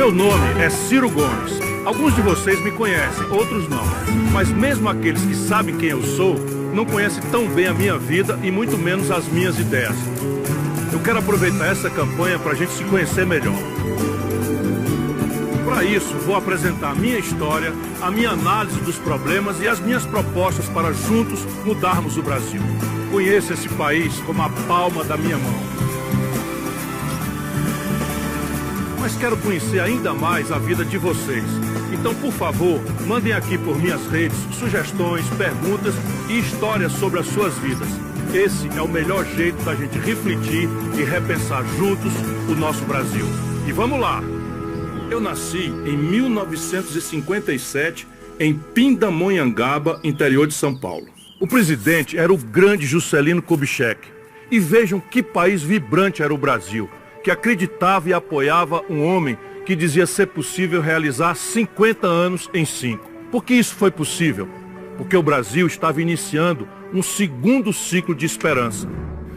Meu nome é Ciro Gomes. Alguns de vocês me conhecem, outros não. Mas mesmo aqueles que sabem quem eu sou, não conhecem tão bem a minha vida e muito menos as minhas ideias. Eu quero aproveitar essa campanha para a gente se conhecer melhor. Para isso, vou apresentar a minha história, a minha análise dos problemas e as minhas propostas para juntos mudarmos o Brasil. Conheço esse país como a palma da minha mão. Mas quero conhecer ainda mais a vida de vocês. Então, por favor, mandem aqui por minhas redes sugestões, perguntas e histórias sobre as suas vidas. Esse é o melhor jeito da gente refletir e repensar juntos o nosso Brasil. E vamos lá! Eu nasci em 1957 em Pindamonhangaba, interior de São Paulo. O presidente era o grande Juscelino Kubitschek. E vejam que país vibrante era o Brasil, que acreditava e apoiava um homem que dizia ser possível realizar 50 anos em 5. Por que isso foi possível? Porque o Brasil estava iniciando um segundo ciclo de esperança.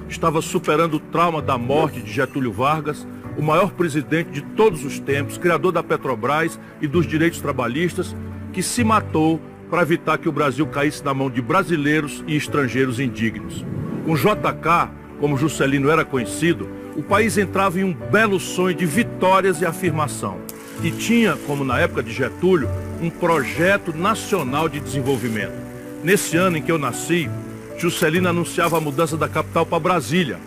Estava superando o trauma da morte de Getúlio Vargas, o maior presidente de todos os tempos, criador da Petrobras e dos direitos trabalhistas, que se matou para evitar que o Brasil caísse na mão de brasileiros e estrangeiros indignos. Com JK, como Juscelino era conhecido, o país entrava em um belo sonho de vitórias e afirmação. E tinha, como na época de Getúlio, um projeto nacional de desenvolvimento. Nesse ano em que eu nasci, Juscelino anunciava a mudança da capital para Brasília,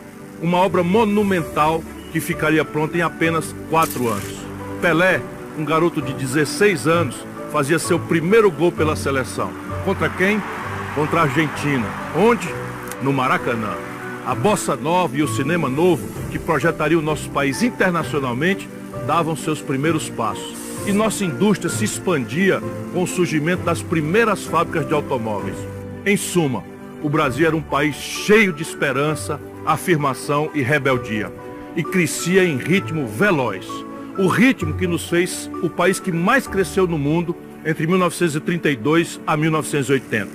uma obra monumental que ficaria pronta em apenas 4 anos. Pelé, um garoto de 16 anos, fazia seu primeiro gol pela seleção. Contra quem? Contra a Argentina. Onde? No Maracanã. A bossa nova e o cinema novo, que projetaria o nosso país internacionalmente, davam seus primeiros passos. E nossa indústria se expandia com o surgimento das primeiras fábricas de automóveis. Em suma, o Brasil era um país cheio de esperança, afirmação e rebeldia. E crescia em ritmo veloz. O ritmo que nos fez o país que mais cresceu no mundo entre 1932 a 1980.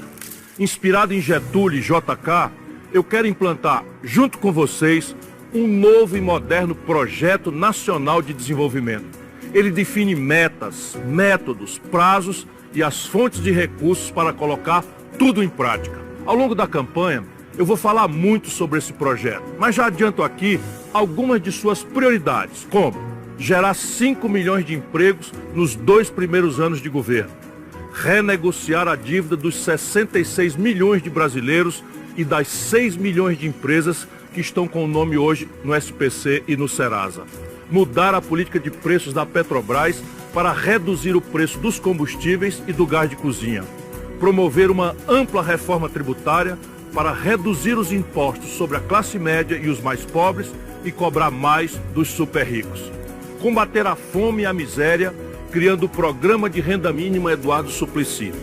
Inspirado em Getúlio e JK, eu quero implantar, junto com vocês, um novo e moderno projeto nacional de desenvolvimento. Ele define metas, métodos, prazos e as fontes de recursos para colocar tudo em prática. Ao longo da campanha, eu vou falar muito sobre esse projeto, mas já adianto aqui algumas de suas prioridades, como gerar 5 milhões de empregos nos 2 primeiros anos de governo, renegociar a dívida dos 66 milhões de brasileiros e das 6 milhões de empresas que estão com o nome hoje no SPC e no Serasa. Mudar a política de preços da Petrobras para reduzir o preço dos combustíveis e do gás de cozinha. Promover uma ampla reforma tributária para reduzir os impostos sobre a classe média e os mais pobres e cobrar mais dos super ricos. Combater a fome e a miséria, criando o programa de renda mínima Eduardo Suplicy.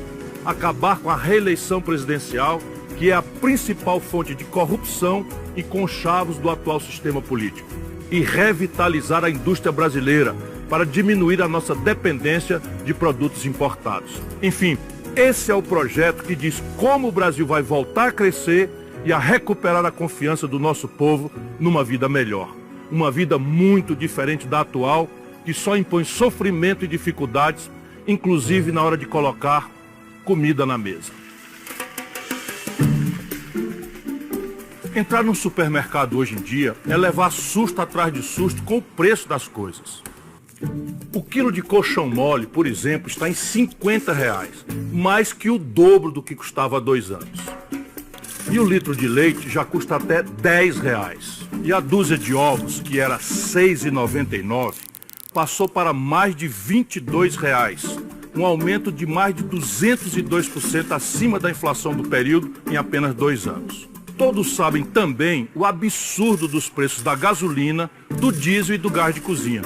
Acabar com a reeleição presidencial, que é a principal fonte de corrupção e conchavos do atual sistema político. E revitalizar a indústria brasileira para diminuir a nossa dependência de produtos importados. Enfim, esse é o projeto que diz como o Brasil vai voltar a crescer e a recuperar a confiança do nosso povo numa vida melhor. Uma vida muito diferente da atual, que só impõe sofrimento e dificuldades, inclusive na hora de colocar comida na mesa. Entrar num supermercado hoje em dia é levar susto atrás de susto com o preço das coisas. O quilo de colchão mole, por exemplo, está em R$50, mais que o dobro do que custava há 2 anos. E o litro de leite já custa até R$10. E a dúzia de ovos, que era R$ 6,99, passou para mais de R$22, um aumento de mais de 202% acima da inflação do período em apenas 2 anos. Todos sabem também o absurdo dos preços da gasolina, do diesel e do gás de cozinha.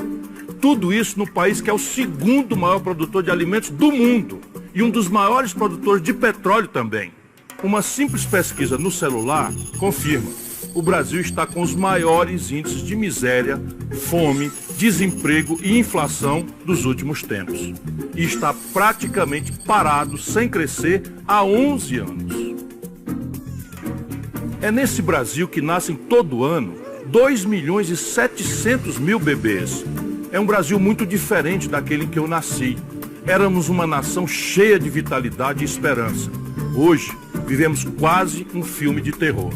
Tudo isso no país que é o 2º maior produtor de alimentos do mundo e um dos maiores produtores de petróleo também. Uma simples pesquisa no celular confirma: o Brasil está com os maiores índices de miséria, fome, desemprego e inflação dos últimos tempos. E está praticamente parado, sem crescer, há 11 anos. É nesse Brasil que nascem todo ano 2,7 milhões bebês. É um Brasil muito diferente daquele em que eu nasci. Éramos uma nação cheia de vitalidade e esperança. Hoje, vivemos quase um filme de terror.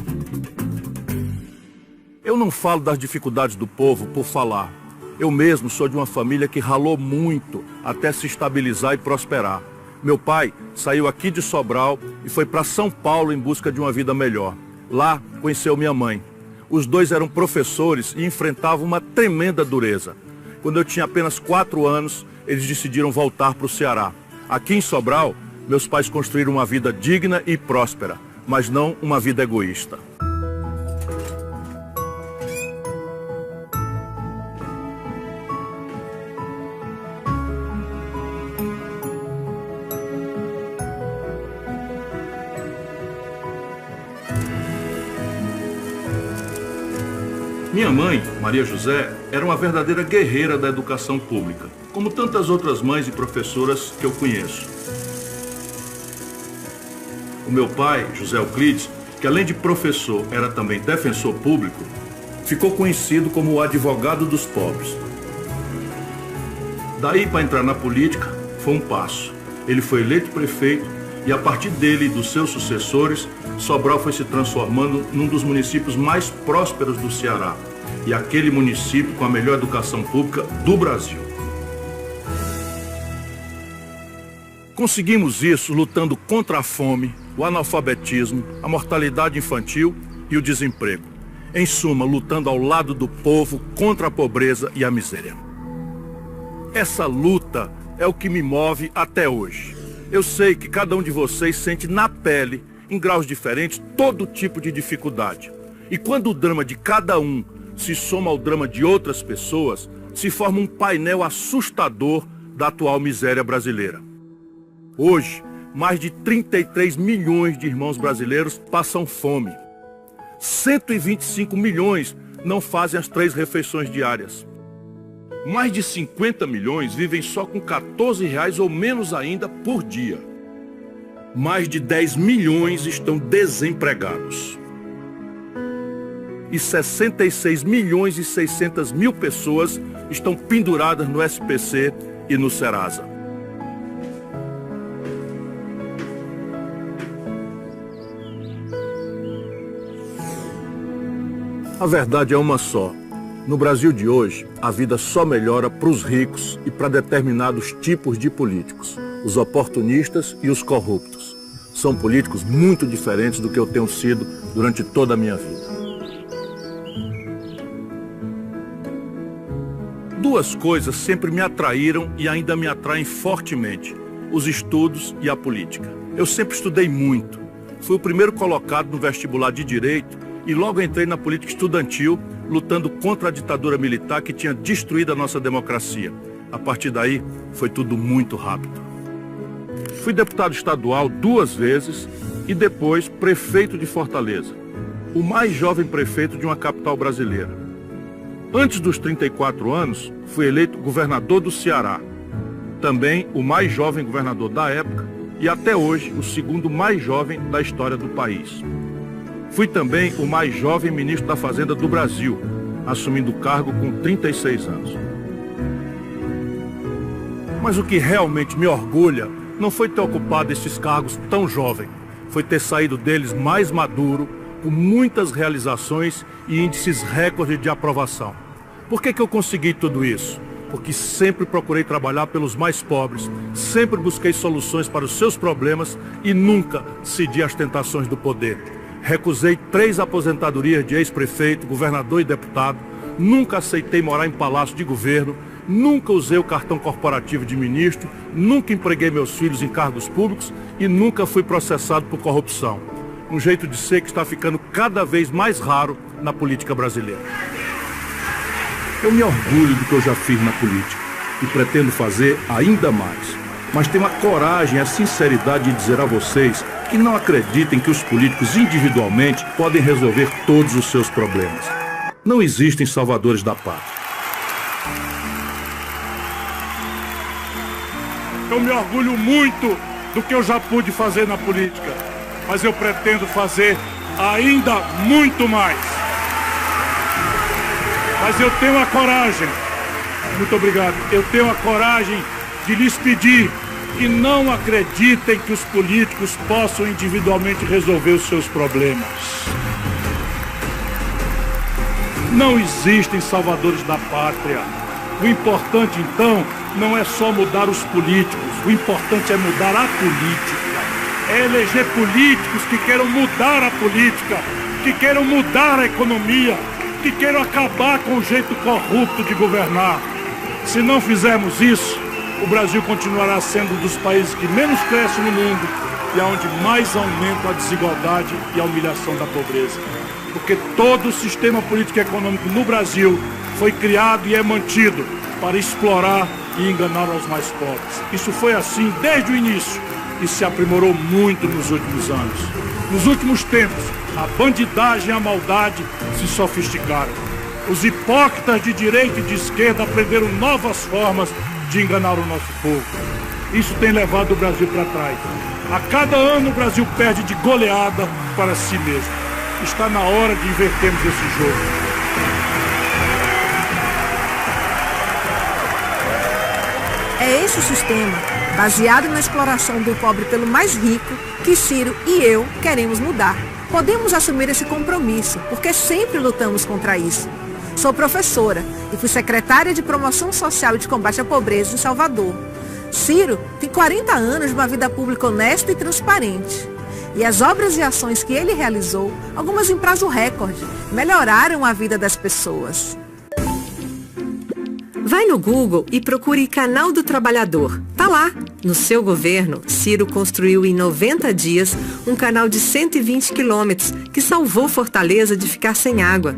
Eu não falo das dificuldades do povo por falar. Eu mesmo sou de uma família que ralou muito até se estabilizar e prosperar. Meu pai saiu aqui de Sobral e foi para São Paulo em busca de uma vida melhor. Lá conheceu minha mãe. Os dois eram professores e enfrentavam uma tremenda dureza. Quando eu tinha apenas 4 anos, eles decidiram voltar para o Ceará. Aqui em Sobral, meus pais construíram uma vida digna e próspera, mas não uma vida egoísta. Minha mãe, Maria José, era uma verdadeira guerreira da educação pública, como tantas outras mães e professoras que eu conheço. O meu pai, José Euclides, que além de professor era também defensor público, ficou conhecido como o advogado dos pobres. Daí para entrar na política foi um passo. Ele foi eleito prefeito e a partir dele e dos seus sucessores, Sobral foi se transformando num dos municípios mais prósperos do Ceará e aquele município com a melhor educação pública do Brasil. Conseguimos isso lutando contra a fome, o analfabetismo, a mortalidade infantil e o desemprego. Em suma, lutando ao lado do povo contra a pobreza e a miséria. Essa luta é o que me move até hoje. Eu sei que cada um de vocês sente na pele, em graus diferentes, todo tipo de dificuldade. E quando o drama de cada um se soma ao drama de outras pessoas, se forma um painel assustador da atual miséria brasileira. Hoje, mais de 33 milhões de irmãos brasileiros passam fome. 125 milhões não fazem as 3 refeições diárias. Mais de 50 milhões vivem só com R$14 ou menos ainda por dia. Mais de 10 milhões estão desempregados. E 66 milhões e 600 mil pessoas estão penduradas no SPC e no Serasa. A verdade é uma só. No Brasil de hoje, a vida só melhora para os ricos e para determinados tipos de políticos, os oportunistas e os corruptos. São políticos muito diferentes do que eu tenho sido durante toda a minha vida. 2 coisas sempre me atraíram e ainda me atraem fortemente: os estudos e a política. Eu sempre estudei muito. Fui o primeiro colocado no vestibular de Direito e logo entrei na política estudantil, lutando contra a ditadura militar que tinha destruído a nossa democracia. A partir daí, foi tudo muito rápido. Fui deputado estadual 2 vezes e depois prefeito de Fortaleza, o mais jovem prefeito de uma capital brasileira. Antes dos 34 anos, fui eleito governador do Ceará, também o mais jovem governador da época e até hoje o 2º mais jovem da história do país. Fui também o mais jovem ministro da Fazenda do Brasil, assumindo o cargo com 36 anos. Mas o que realmente me orgulha não foi ter ocupado esses cargos tão jovem, foi ter saído deles mais maduro, com muitas realizações e índices recordes de aprovação. Por que eu consegui tudo isso? Porque sempre procurei trabalhar pelos mais pobres, sempre busquei soluções para os seus problemas e nunca cedi às tentações do poder. Recusei 3 aposentadorias de ex-prefeito, governador e deputado, nunca aceitei morar em palácio de governo, nunca usei o cartão corporativo de ministro, nunca empreguei meus filhos em cargos públicos e nunca fui processado por corrupção. Um jeito de ser que está ficando cada vez mais raro na política brasileira. Eu me orgulho do que eu já fiz na política e pretendo fazer ainda mais. Mas tenho a coragem e a sinceridade de dizer a vocês que não acreditem que os políticos individualmente podem resolver todos os seus problemas. Não existem salvadores da pátria. Eu me orgulho muito do que eu já pude fazer na política, mas eu pretendo fazer ainda muito mais. Mas eu tenho a coragem Muito obrigado. Eu tenho a coragem de lhes pedir que não acreditem que os políticos possam individualmente resolver os seus problemas. Não existem salvadores da pátria. O importante, então, não é só mudar os políticos. O importante é mudar a política. É eleger políticos que queiram mudar a política, que queiram mudar a economia, que queiram acabar com o jeito corrupto de governar. Se não fizermos isso, o Brasil continuará sendo um dos países que menos cresce no mundo e onde mais aumenta a desigualdade e a humilhação da pobreza. Porque todo o sistema político e econômico no Brasil foi criado e é mantido para explorar e enganar os mais pobres. Isso foi assim desde o início e se aprimorou muito nos últimos anos. Nos últimos tempos, a bandidagem e a maldade se sofisticaram. Os hipócritas de direita e de esquerda aprenderam novas formas de enganar o nosso povo. Isso tem levado o Brasil para trás. A cada ano o Brasil perde de goleada para si mesmo. Está na hora de invertermos esse jogo. É esse sistema, baseado na exploração do pobre pelo mais rico, que Ciro e eu queremos mudar. Podemos assumir esse compromisso, porque sempre lutamos contra isso. Sou professora e fui secretária de Promoção Social e de Combate à Pobreza em Salvador. Ciro tem 40 anos de uma vida pública honesta e transparente. E as obras e ações que ele realizou, algumas em prazo recorde, melhoraram a vida das pessoas. Vai no Google e procure Canal do Trabalhador. Tá lá. No seu governo, Ciro construiu em 90 dias um canal de 120 quilômetros que salvou Fortaleza de ficar sem água.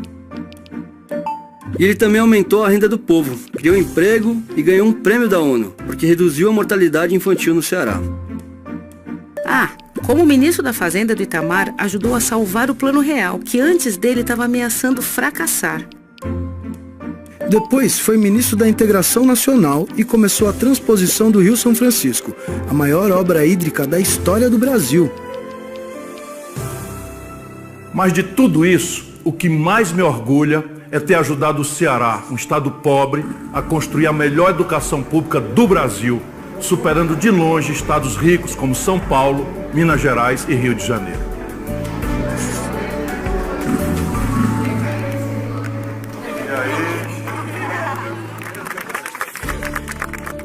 E ele também aumentou a renda do povo, criou emprego e ganhou um prêmio da ONU, porque reduziu a mortalidade infantil no Ceará. Como ministro da Fazenda do Itamar, ajudou a salvar o Plano Real, que antes dele estava ameaçando fracassar. Depois foi ministro da Integração Nacional e começou a transposição do Rio São Francisco, a maior obra hídrica da história do Brasil. Mas de tudo isso, o que mais me orgulha é ter ajudado o Ceará, um estado pobre, a construir a melhor educação pública do Brasil, superando de longe estados ricos como São Paulo, Minas Gerais e Rio de Janeiro.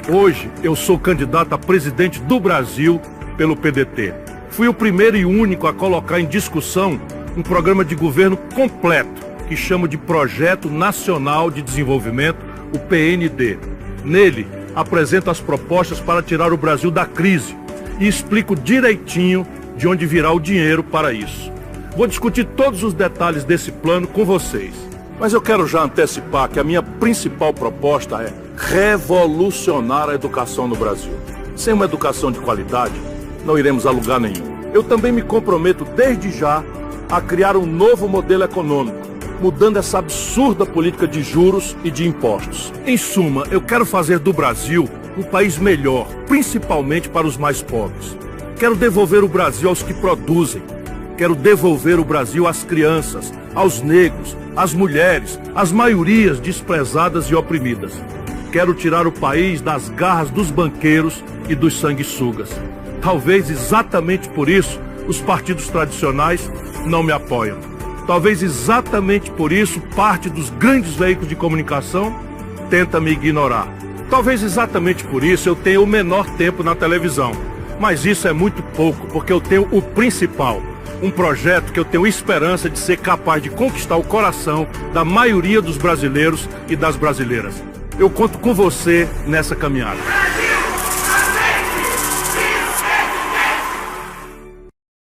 Hoje eu sou candidato a presidente do Brasil pelo PDT. Fui o primeiro e único a colocar em discussão um programa de governo completo, que chamo de Projeto Nacional de Desenvolvimento, o PND. Nele, apresento as propostas para tirar o Brasil da crise e explico direitinho de onde virá o dinheiro para isso. Vou discutir todos os detalhes desse plano com vocês. Mas eu quero já antecipar que a minha principal proposta é revolucionar a educação no Brasil. Sem uma educação de qualidade, não iremos a lugar nenhum. Eu também me comprometo desde já a criar um novo modelo econômico, mudando essa absurda política de juros e de impostos. Em suma, eu quero fazer do Brasil um país melhor, principalmente para os mais pobres. Quero devolver o Brasil aos que produzem. Quero devolver o Brasil às crianças, aos negros, às mulheres, às maiorias desprezadas e oprimidas. Quero tirar o país das garras dos banqueiros e dos sanguessugas. Talvez exatamente por isso os partidos tradicionais não me apoiam. Talvez exatamente por isso parte dos grandes veículos de comunicação tenta me ignorar. Talvez exatamente por isso eu tenha o menor tempo na televisão. Mas isso é muito pouco, porque eu tenho o principal. Um projeto que eu tenho esperança de ser capaz de conquistar o coração da maioria dos brasileiros e das brasileiras. Eu conto com você nessa caminhada.